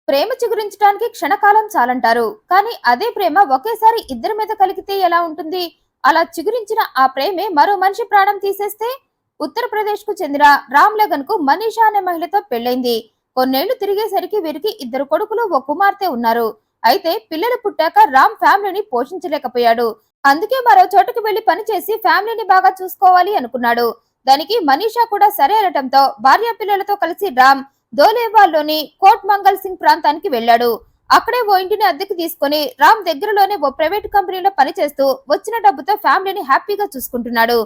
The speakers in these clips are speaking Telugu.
ప్రేమ చిగురించడానికి క్షణకాలం చాలంటారు. కానీ అదే ప్రేమ ఒకేసారి ఇద్దరి మీద కలిగితే ఎలా ఉంటుంది? అలా చిగురించిన ఆ ప్రేమే మరో మనిషి ప్రాణం తీసేస్తే? ఉత్తరప్రదేశ్ కు చెందిన రామ్ లగన్ కు మనీషా అనే మహిళతో పెళ్లైంది. కొన్నేళ్లు తిరిగేసరికి వీరికి ఇద్దరు కొడుకులు ఓ కుమార్తె ఉన్నారు. అయితే పిల్లలు పుట్టాక రామ్ ఫ్యామిలీని పోషించలేకపోయాడు. అందుకే మరో చోటుకు వెళ్లి పనిచేసి ఫ్యామిలీని బాగా చూసుకోవాలి అనుకున్నాడు. దానికి మనీషా కూడా సరే అనటంతో భార్య పిల్లలతో కలిసి రామ్ దోలేవాల్లోని కోట్ మంగల్ సింగ్ ప్రాంతానికి వెళ్లాడు. అక్కడే ఓ ఇంటిని అద్దెకి తీసుకుని రామ్ దగ్గరలోనే ఓ ప్రైవేట్ కంపెనీలో పనిచేస్తూ వచ్చిన డబ్బుతో ఫ్యామిలీని హ్యాపీగా చూసుకుంటున్నాడు.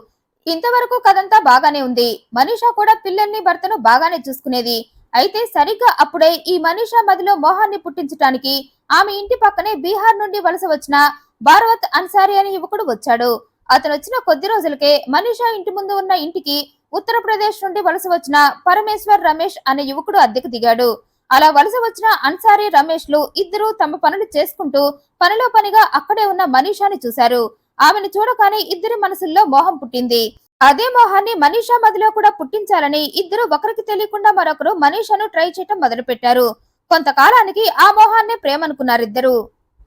ఇంతవరకు కథంతా బాగానే ఉంది. మనీషా కూడా పిల్లల్ని భర్తను బాగానే చూసుకునేది. అయితే సరిగ్గా అప్పుడే ఈ మనీషా మదిలో మోహాన్ని పుట్టించడానికి ఆమె ఇంటి పక్కనే బీహార్ నుండి వలస వచ్చిన భారవత్ అన్సారీ అనే యువకుడు వచ్చాడు. అతను వచ్చిన కొద్ది రోజులకే మనీషా ఇంటి ముందు ఉన్న ఇంటికి ఉత్తరప్రదేశ్ నుండి వలస వచ్చిన పరమేశ్వర్ రమేష్ అనే యువకుడు అద్దెకు దిగాడు. అలా వలస వచ్చిన అన్సారీ రమేష్ లు ఇద్దరు తమ పనులు చేసుకుంటూ పనిలో పనిగా అక్కడే ఉన్న మనీషాని చూశారు. ఆమెను చూడగానే ఇద్దరి మనసుల్లో మోహం పుట్టింది. అదే మోహాన్ని మనీషా మదిలో కూడా పుట్టించాలని ఇద్దరు ఒకరికి తెలియకుండా మరొకరు మనీషాను ట్రై చేయటం మొదలుపెట్టారు. కొంతకాలానికి ఆ మోహాన్నే ప్రేమనుకున్నారిద్దరు.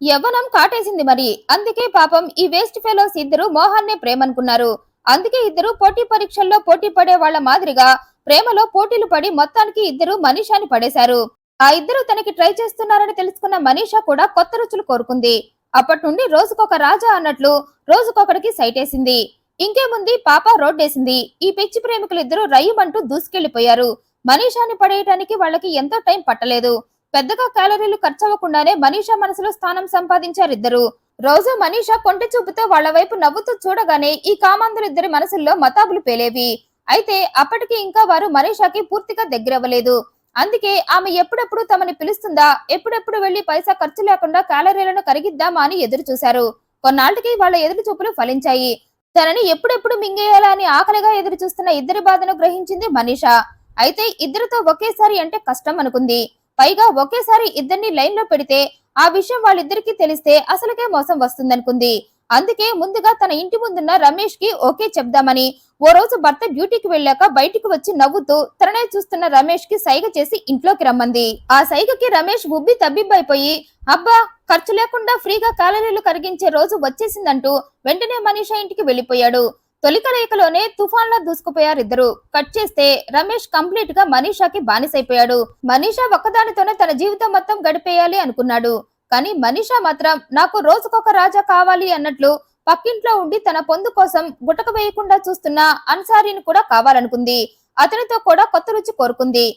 యవ్వనం కాటేసింది మరి. అందుకే పాపం ఈ వేస్ట్ ఫెలోస్ ఇద్దరు మోహాన్నే ప్రేమనుకున్నారు. అందుకే ఇద్దరు పోటీ పరీక్షల్లో పోటీ పడే వాళ్ల మాదిరిగా ప్రేమలో పోటీలు పడి మొత్తానికి ఇద్దరు మనీషాని పడేశారు. ఆ ఇద్దరు తనకి ట్రై చేస్తున్నారని తెలుసుకున్న మనీషా కూడా కొత్త రుచులు కోరుకుంది. అప్పటి నుండి రోజుకొక రాజా అన్నట్లు రోజుకొకడికి సైటేసింది. ఇంకేముంది, పాప రోడ్డేసింది. ఈ పిచ్చి ప్రేమికులిద్దరూ రయ్యమంటూ దూసుకెళ్లిపోయారు. మనీషాని పడేయటానికి వాళ్ళకి ఎంతో టైం పట్టలేదు. పెద్దగా క్యాలరీలు ఖర్చవ్వకుండానే మనీషా మనసులో స్థానం సంపాదించారిద్దరు. రోజు మనీషా కొంటె చూపుతో వాళ్ల వైపు నవ్వుతూ చూడగానే ఈ కామాంధులిద్దరి మనసుల్లో మతాబులు పేలేవి. అయితే అప్పటికి ఇంకా వారు మనీషాకి పూర్తిగా దగ్గరవ్వలేదు. అందుకే ఆమె ఎప్పుడెప్పుడు తమని పిలుస్తుందా, ఎప్పుడెప్పుడు వెళ్లి పైసా ఖర్చు లేకుండా క్యాలరీలను కరిగిద్దామా అని ఎదురు చూశారు. కొన్నాళ్లకి వాళ్ల ఎదురు చూపులు ఫలించాయి. తనని ఎప్పుడెప్పుడు మింగేయాలా అని ఆకలిగా ఎదురు చూస్తున్న ఇద్దరి బాధను గ్రహించింది మనీషా. అయితే ఇద్దరితో ఒకేసారి అంటే కష్టం అనుకుంది. పైగా ఒకేసారి ఇద్దరిని లైన్ లో పెడితే ఆ విషయం వాళ్ళిద్దరికీ తెలిస్తే అసలుకే మోసం వస్తుందనుకుంది. అందుకే ముందుగా తన ఇంటి ముందున్న రమేష్ కి ఓకే చెప్దామని ఓ రోజు భర్త డ్యూటీకి వెళ్ళాక బయటికి వచ్చి నవ్వుతూ తననే చూస్తున్న రమేష్ కి సైగ చేసి ఇంట్లోకి రమ్మంది. ఆ సైగకి రమేష్ ఉబ్బి తబ్బిబ్బైపోయి, అబ్బా ఖర్చు లేకుండా ఫ్రీగా క్యాలరీలు కరిగించే రోజు వచ్చేసిందంటూ వెంటనే మనీషా ఇంటికి వెళ్లిపోయాడు. తొలి కలయికలోనే తుఫాన్లో దూసుకుపోయారిద్దరు. కట్ చేస్తే రమేష్ కంప్లీట్ గా మనీషాకి బానిసైపోయాడు. మనీషా ఒక్కదానితోనే తన జీవితం మొత్తం గడిపేయాలి అనుకున్నాడు. కానీ మనీషా మాత్రం నాకు రోజుకొక రాజా కావాలి అన్నట్లు పక్కింట్లో ఉండి తన పొందు కోసం గుటక వేయకుండా చూస్తున్న అన్సారీని కూడా కావాలనుకుంది. అతనితో కూడా కొత్త రుచి కోరుకుంది.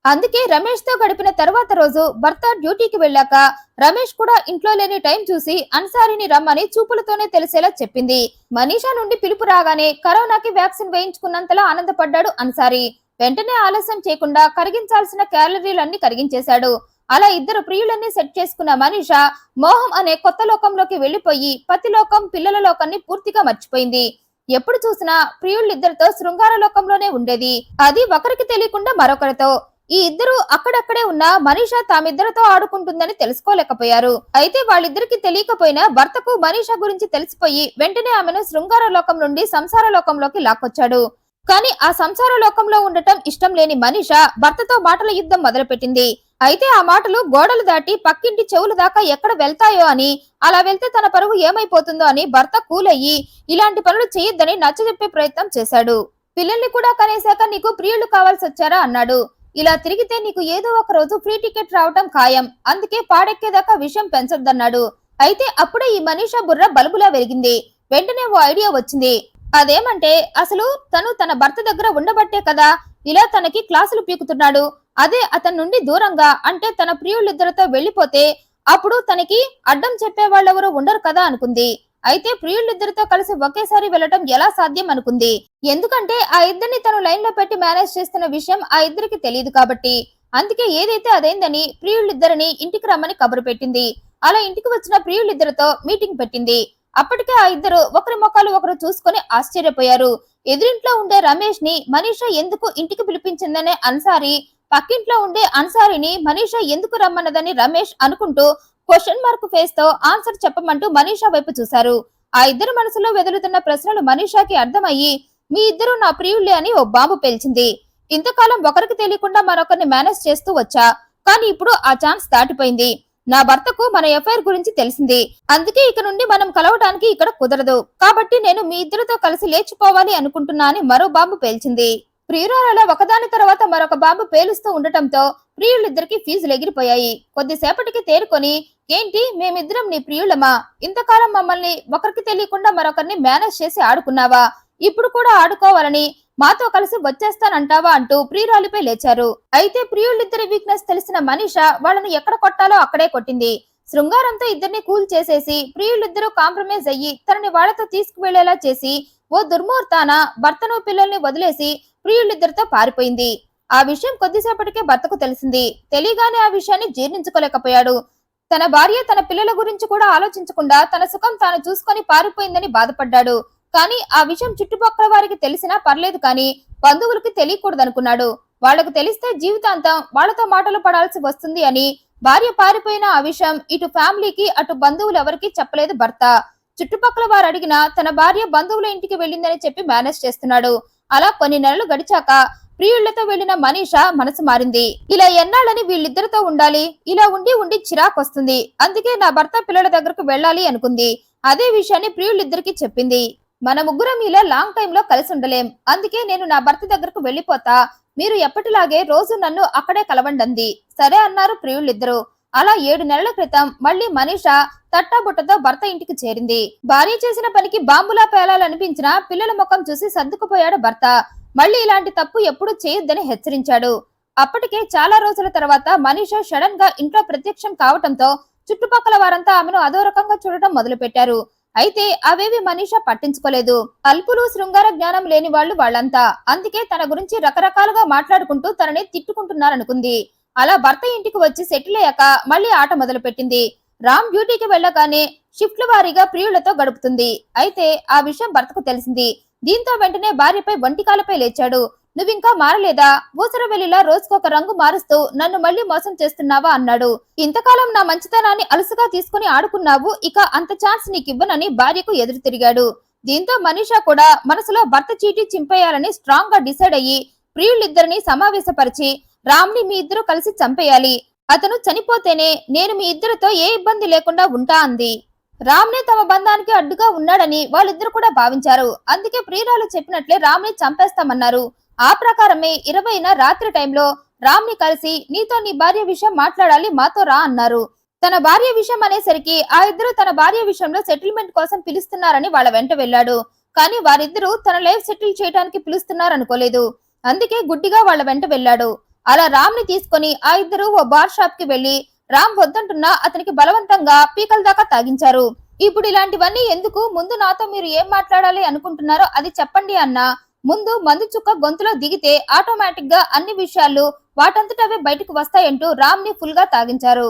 అందుకే రమేష్ తో గడిపిన తర్వాత రోజు భర్త డ్యూటీకి వెళ్ళాక రమేష్ కూడా ఇంట్లో లేని టైం చూసి అన్సారీని రమ్మని చూపులతోనే తెలిసేలా చెప్పింది. మనీషా నుండి పిలుపు రాగానే కరోనాకి వ్యాక్సిన్ వేయించుకున్నంతలా ఆనందపడ్డాడు అన్సారీ. వెంటనే ఆలస్యం చేయకుండా కరిగించాల్సిన క్యాలరీలన్నీ కరిగించేశాడు. అలా ఇద్దరు ప్రియులన్నీ సెట్ చేసుకున్న మనీషా మోహం అనే కొత్త లోకంలోకి వెళ్లిపోయి పతి లోకం, పిల్లల లోకాన్ని పూర్తిగా మర్చిపోయింది. ఎప్పుడు చూసినా ప్రియుళ్ళిద్దరితో శృంగార లోకంలోనే ఉండేది. అది ఒకరికి తెలియకుండా మరొకరితో. ఈ ఇద్దరు అక్కడక్కడే ఉన్న మనీషా తామిద్దరితో ఆడుకుంటుందని తెలుసుకోలేకపోయారు. అయితే వాళ్ళిద్దరికి తెలియకపోయినా భర్తకు మనీషా గురించి తెలిసిపోయి వెంటనే ఆమెను శృంగార లోకం నుండి సంసార లోకంలోకి లాక్కొచ్చాడు. కానీ ఆ సంసార లోకంలో ఉండటం ఇష్టం లేని మనీషా భర్తతో మాటల యుద్ధం మొదలుపెట్టింది. అయితే ఆ మాటలు గోడలు దాటి పక్కింటి చెవుల దాకా ఎక్కడ వెళ్తాయో అని, అలా వెళ్తే తన పరువు ఏమైపోతుందో అని భర్త కూలయ్యి ఇలాంటి పనులు చేయొద్దని నచ్చజెప్పే ప్రయత్నం చేశాడు. పిల్లల్ని కూడా కనేశాక నీకు ప్రియులు కావాల్సి వచ్చారా అన్నాడు. ఇలా తిరిగితే నీకు ఏదో ఒక రోజు ఫ్రీ టికెట్ రావటం ఖాయం. అందుకే పాడెక్కేదాకా విషయం పెంచొద్దన్నాడు. అయితే అప్పుడే ఈ మనీషా బుర్ర బల్బులా వెలిగింది. వెంటనే ఓ ఐడియా వచ్చింది. అదేమంటే అసలు తను తన భర్త దగ్గర ఉండబట్టే కదా ఇలా తనకి క్లాసులు పీకుతున్నాడు. అదే అతని నుండి దూరంగా అంటే తన ప్రియులిద్దరితో వెళ్లిపోతే అప్పుడు తనకి అడ్డం చెప్పే వాళ్ళెవరూ ఉండరు కదా అనుకుంది. అయితే ప్రియులిద్దరితో కలిసి ఒకేసారి వెళ్లటం ఎలా సాధ్యం అనుకుంది. ఎందుకంటే ఆ ఇద్దరిని తను లైన్ లో పెట్టి మేనేజ్ చేస్తున్న విషయం ఆ ఇద్దరికి తెలియదు కాబట్టి. అందుకే ఏదైతే అదైందని ప్రియులిద్దరిని ఇంటికి రమ్మని కబురు పెట్టింది. అలా ఇంటికి వచ్చిన ప్రియులిద్దరితో మీటింగ్ పెట్టింది. అప్పటికే ఆ ఇద్దరు ఒకరి ముఖాలు ఒకరు చూసుకుని ఆశ్చర్యపోయారు. ఎదురింట్లో ఉండే రమేష్ ని మనీషా ఎందుకు ఇంటికి పిలిపించిందనే అన్సారీ, పక్కింట్లో ఉండే అన్సారీని మనీషా ఎందుకు రమ్మన్నదని రమేష్ అనుకుంటూ క్వశ్చన్ మార్క్ ఫేస్ తో ఆన్సర్ చెప్పమంటూ మనీషా వైపు చూశారు. ఆ ఇద్దరు మనసులో వెదులుతున్న ప్రశ్నలు మనీషాకి అర్థమయ్యి మీ ఇద్దరు నా ప్రియుళ్ళే అని ఓ బాంబు పేల్చింది. ఇంతకాలం ఒకరికి తెలియకుండా మరొకరిని మేనేజ్ చేస్తూ వచ్చా, కానీ ఇప్పుడు ఆ ఛాన్స్ దాటిపోయింది. నా భర్తకు మన ఎఫ్ఐఆర్ గురించి తెలిసింది. అందుకే ఇక నుండి మనం కలవటానికి ఇక్కడ కుదరదు. కాబట్టి నేను మీ ఇద్దరితో కలిసి లేచిపోవాలి అనుకుంటున్నా అని మరో బాంబు పేల్చింది. ప్రియురాలలో ఒకదాని తర్వాత మరొక బాంబు పేలుస్తూ ఉండటంతో ప్రియులిద్దరికి ఫీజులు ఎగిరిపోయాయి. కొద్దిసేపటికి తేరుకొని, ఏంటి మేమిద్దరం నీ ప్రియులమా? ఇంతకాలం మమ్మల్ని ఒకరికి తెలియకుండా మరొకరిని మేనేజ్ చేసి ఆడుకున్నావా? ఇప్పుడు కూడా ఆడుకోవాలని మాతో కలిసి వచ్చేస్తానంటావా అంటూ ప్రియురాలిపై లేచారు. అయితే ప్రియులిద్దరి వీక్నెస్ తెలిసిన మనీష వాళ్ళని ఎక్కడ కొట్టాలో అక్కడే కొట్టింది. శృంగారంతో ఇద్దరిని కూల్ చేసేసి ప్రియులిద్దరూ కాంప్రమైజ్ అయ్యి తనని వాళ్లతో తీసుకువెళ్లేలా చేసి ఓ దుర్ముహూర్తాన భర్తను పిల్లల్ని వదిలేసి ప్రియులిద్దరితో పారిపోయింది. ఆ విషయం కొద్దిసేపటికే భర్తకు తెలిసింది. తెలియగానే ఆ విషయాన్ని జీర్ణించుకోలేకపోయాడు. తన భార్య తన పిల్లల గురించి కూడా ఆలోచించకుండా తన సుఖం తాను చూసుకొని పారిపోయిందని బాధపడ్డాడు. కానీ ఆ విషయం చుట్టుపక్కల వారికి తెలిసినా పర్లేదు, కానీ బంధువులకి తెలియకూడదనుకున్నాడు. వాళ్లకు తెలిస్తే జీవితాంతం వాళ్లతో మాటలు పడాల్సి వస్తుంది అని భార్య పారిపోయిన ఆ విషయం ఇటు ఫ్యామిలీకి అటు బంధువులు ఎవరికి చెప్పలేదు భర్త. చుట్టుపక్కల వారు అడిగినా తన భార్య బంధువుల ఇంటికి వెళ్ళిందని చెప్పి మేనేజ్ చేస్తున్నాడు. అలా కొన్ని నెలలు గడిచాక ప్రియుళ్లతో వెళ్లిన మనీష మనసు మారింది. ఇలా ఎన్నాళ్ళని వీళ్ళిద్దరితో ఉండాలి, ఇలా ఉండి ఉండి చిరాకొస్తుంది. అందుకే నా భర్త పిల్లల దగ్గరకు వెళ్ళాలి అనుకుంది. అదే విషయాన్ని ప్రియుళ్ళిద్దరికి చెప్పింది. మన ముగ్గురం ఇలా లాంగ్ టైమ్ లో కలిసి ఉండలేం. అందుకే నేను నా భర్త దగ్గరకు వెళ్లిపోతా. మీరు ఎప్పటిలాగే రోజు నన్ను అక్కడే కలవండి. సరే అన్నారు ప్రియుళ్ళిద్దరు. అలా 7 నెలల క్రితం మళ్లీ మనీష తట్టాబుట్టతో భర్త ఇంటికి చేరింది. భార్య చేసిన పనికి బాంబులా పేలాలనిపించిన పిల్లల ముఖం చూసి సర్దుకుపోయాడు భర్త. మళ్లీ ఇలాంటి తప్పు ఎప్పుడూ చేయొద్దని హెచ్చరించాడు. అప్పటికే చాలా రోజుల తర్వాత మనీష సడన్ గా ఇంట్లో ప్రత్యక్షం కావటంతో చుట్టుపక్కల వారంతా ఆమెను అదో రకంగా చూడటం మొదలుపెట్టారు. అయితే అవేవి మనీష పట్టించుకోలేదు. అల్పులు శృంగార జ్ఞానం లేని వాళ్ళంతా. అందుకే తన గురించి రకరకాలుగా మాట్లాడుకుంటూ తనని తిట్టుకుంటున్నారనుకుంది. అలా భర్త ఇంటికి వచ్చి సెటిల్ అయ్యాక మళ్లీ ఆట మొదలు పెట్టింది. రామ్ డ్యూటీకి వెళ్ళగానే షిఫ్ట్ల వారీగా ప్రియులతో గడుపుతుంది. అయితే ఆ విషయం భర్తకు తెలిసింది. దీంతో వెంటనే భార్యపై వంటికాలపై లేచాడు. నువ్వింకా మారలేదా? ఊసరవెల్లిలా రోజుకొక రంగు మారుస్తూ నన్ను మళ్లీ మోసం చేస్తున్నావా అన్నాడు. ఇంతకాలం నా మంచితనాన్ని అలసుగా తీసుకుని ఆడుకున్నావు, ఇక అంత ఛాన్స్ నీకివ్వనని భార్యకు ఎదురు తిరిగాడు. దీంతో మనీష కూడా మనసులో భర్త చీటీ చింపేయాలని స్ట్రాంగ్ గా డిసైడ్ అయ్యి ప్రియులిద్దరిని సమావేశపరిచి రామ్ని మీ ఇద్దరు కలిసి చంపేయాలి. అతను చనిపోతేనే నేను మీ ఇద్దరితో ఏ ఇబ్బంది లేకుండా ఉంటా అంది. రామ్నే తమ బంధానికి అడ్డుగా ఉన్నాడని వాళ్ళిద్దరు కూడా భావించారు. అందుకే ప్రియురాలు చెప్పినట్లే రామ్ని చంపేస్తామన్నారు. ఆ ప్రకారమే 20న రాత్రి టైంలో రామ్ని కలిసి నీతో నీ భార్య విషయం మాట్లాడాలి, మాతో రా అన్నారు. తన భార్య విషయం అనేసరికి ఆ ఇద్దరు తన భార్య విషయంలో సెటిల్మెంట్ కోసం పిలుస్తున్నారని వాళ్ళ వెంట వెళ్ళాడు. కానీ వారిద్దరూ తన లైఫ్ సెటిల్ చేయడానికి పిలుస్తున్నారనుకోలేదు. అందుకే గుడ్డిగా వాళ్ళ వెంట వెళ్ళాడు. అలా రామ్ని తీసుకుని ఆ ఇద్దరు ఓ బార్ షాప్ కి వెళ్లి రామ్ వద్దంటున్నా అతనికి బలవంతంగా పీకల దాకా తాగించారు. ఇప్పుడు ఇలాంటివన్నీ ఎందుకు, ముందు నాతో మీరు ఏం మాట్లాడాలి అనుకుంటున్నారో అది చెప్పండి అన్నా. ముందు మందు చుక్క గొంతులో దిగితే ఆటోమేటిక్ గా అన్ని విషయాలు వాటంతటవే బయటకు వస్తాయంటూ రామ్ ని ఫుల్ గా తాగించారు.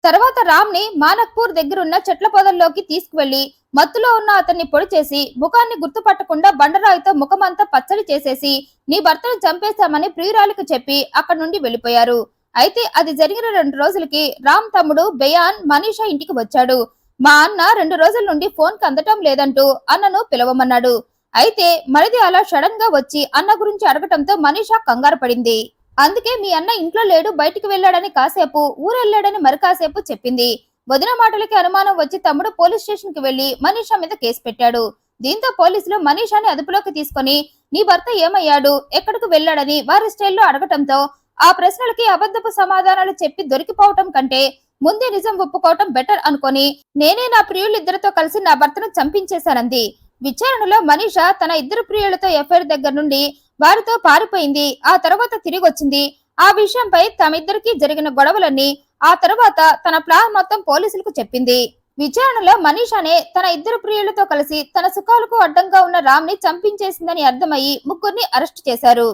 తర్వాత రామ్ ని మానక్పూర్ దగ్గరున్న చెట్ల పొదల్లోకి తీసుకువెళ్లి మత్తులో ఉన్న అతన్ని పొడి చేసి ముఖాన్ని గుర్తుపట్టకుండా బండరాయితో ముఖమంతా పచ్చడి చేసేసి నీ భర్తను చంపేశామని ప్రియురాలికి చెప్పి అక్కడి నుండి వెళ్లిపోయారు. అయితే అది జరిగిన 2 రోజులకి రామ్ తమ్ముడు బెయాన్ మనీష ఇంటికి వచ్చాడు. మా అన్న 2 రోజుల నుండి ఫోన్ కి అందటం లేదంటూ అన్నను పిలవమన్నాడు. అయితే మరిది అలా సడన్ గా వచ్చి అన్న గురించి అడగటంతో మనీష కంగారు పడింది. అందుకే మీ అన్న ఇంట్లో లేడు, బయటికి వెళ్ళాడని కాసేపు, ఊరెళ్ళాడని మరి కాసేపు చెప్పింది. వదిన మాటలకి అనుమానం వచ్చి తమ్ముడు పోలీస్ స్టేషన్ కి వెళ్లి మనీష మీద కేసు పెట్టాడు. దీంతో పోలీసులు మనీషాని అదుపులోకి తీసుకుని నీ భర్త ఏమయ్యాడు, ఎక్కడికి వెళ్ళాడని వారి స్టైల్లో అడగటంతో ఆ ప్రశ్నలకి అబద్ధపు సమాధానాలు చెప్పి దొరికిపోవటం కంటే ముందే నిజం ఒప్పుకోవటం బెటర్ అనుకొని నేనే నా ప్రియులిద్దరితో కలిసి నా భర్తను చంపించేశానంది. విచారణలో మనీష తన ఇద్దరు ప్రియులతో ఎఫ్ఐఆర్ దగ్గర నుండి వారితో పారిపోయింది. ఆ తర్వాత తిరిగి వచ్చింది. ఆ విషయంపై తమిద్దరికి జరిగిన గొడవలన్నీ, ఆ తర్వాత తన ప్లాన్ మొత్తం పోలీసులకు చెప్పింది. విచారణలో మనీషానే తన ఇద్దరు ప్రియులతో కలిసి తన సుఖాలకు అడ్డంగా ఉన్న రామ్ ని చంపించేసిందని అర్థమయ్యి ముగ్గురిని అరెస్ట్ చేశారు.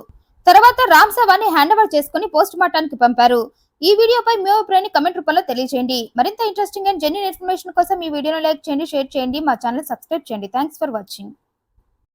తర్వాత రామ్ శవాన్ని హ్యాండ్ ఓవర్ చేసుకుని పోస్ట్ మార్టానికి పంపారు. ఈ వీడియోపై మీ అభిప్రాయాన్ని కమెంట్ రూపంలో తెలియజేయండి. మరింత ఇంట్రెస్టింగ్ అండ్ జెన్యూన్ ఇన్ఫర్మేషన్ కోసం ఈ వీడియోను లైక్ చేయండి, షేర్ చేయండి, మా ఛానల్ సబ్స్క్రైబ్ చేయండి. Thanks for watching.